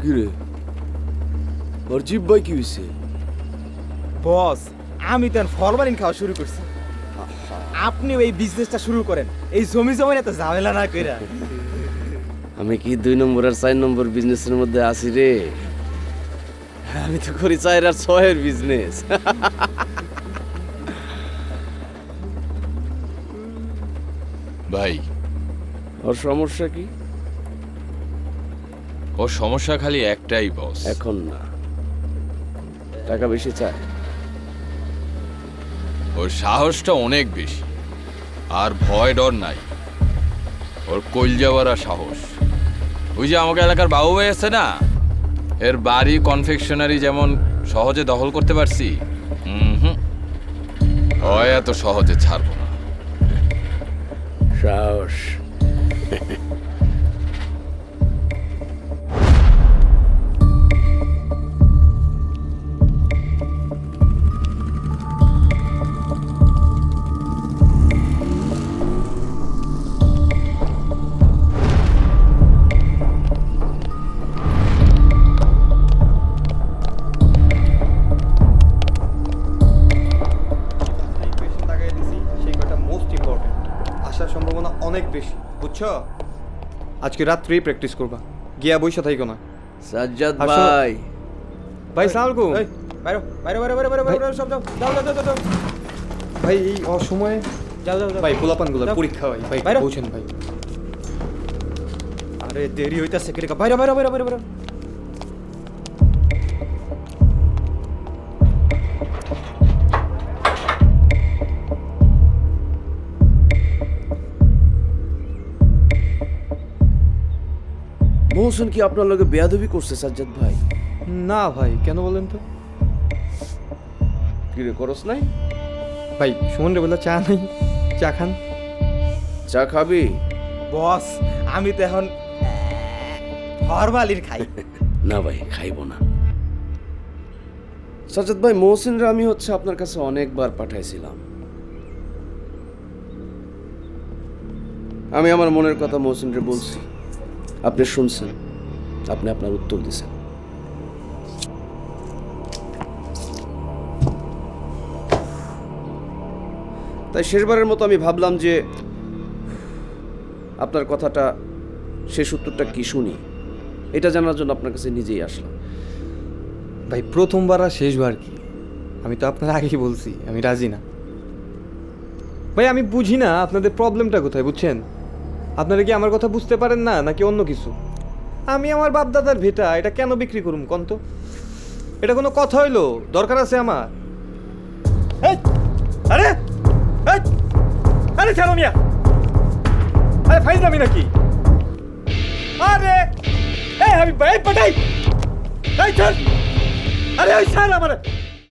কি রে ওর জিব্বাই কি হয়েছে? বস আমি তো ফরমালিন খাওয়া শুরু করছি, আপনিও এই বিজনেসটা শুরু করেন, এই জমি জমি এত ঝামেলা না কইরা। আমি কি 2 নম্বর আর 4 নম্বর বিজনেসের মধ্যে আছি রে? আমি তো করি 4 আর 6 এর বিজনেস। ভাই ওর সমস্যা কি? ওর সমস্যা খালি একটাই বস, এখন না, টাকা বেশি চায়। ওর সাহসটা অনেক বেশি আর ভয় ডর নাই। ওর কলজাওয়ারা সাহস। ওই যে আমাকে এলাকার বাবু ভাই আছে না, এর বাড়ি কনফেকশনারি যেমন সহজে দখল করতে পারছি, ওই এত সহজে ছাড়বো না। সাহস। সেই কয়টা মোস্ট ইম্পর্টেন্ট, আসার সম্ভাবনা অনেক বেশি, বুঝছো? আজকে রাত্রেই প্র্যাকটিস করবা, গিয়া বইসা থাইকো না। সাজ্জাদ আর শোনো- ভাই, ভাই সালাম আলাইকুম। বাইরো বাইরো বাইরো বাইরো বাইরো বাইরো সব যাও যাও যাও যাও যাও। ভাই এই অসময়ে যাও যাও যাও ভাই, পোলাপানগুলো পরীক্ষা ভাই, ভাই বলছেন ভাই। আরে দেরি হইতাছে কে রে, বাইরো বাইরো বাইরো বাইরো বাইরো। মহসিন কি আপনার লগে বেয়াদবি করছে সাজ্জাদ ভাই? না ভাই, কেন বলেন তো? কি রে, করস নাই? ভাই সুমন রে বলে চা নাই, চা খান। চা খাবি? বস আমি তো এখন ফরমালিন খাই। না ভাই, খাইব না। সাজ্জাদ ভাই, মহসিনরা আমি আপনার কাছে অনেকবার পাঠাইছিলাম। আমি আমার মনের কথা মহসিনরে বলছি, আপনি শুনছেন, আপনি আপনার উত্তর দিছেন। তাই শেষবারের মতো আমি ভাবলাম যে আপনার কথাটা, শেষ উত্তরটা কি শুনি, এটা জানার জন্য আপনার কাছে নিজেই আসলাম। ভাই প্রথমবার আর শেষবার কি, আমি তো আপনার আগেই বলছি আমি রাজি না। ভাই আমি বুঝি না আপনাদের প্রবলেমটা কোথায়, বুঝছেন? আপনারা কি আমার কথা বুঝতে পারেন না নাকি অন্য কিছু? আমি আমার বাপ দাদার ভেটা এটা কেন বিক্রি করুম কোন তো? এটা কোনো কথা হইলো? দরকার আছে আমার? এই, আরে এই, আরে ছাড়ো মিয়া, আরে ফাইজলামি নাকি? আরে এই হাবিব ভাই, পাঠাই এই ছাড়, আরে ওই ছাড় আমার।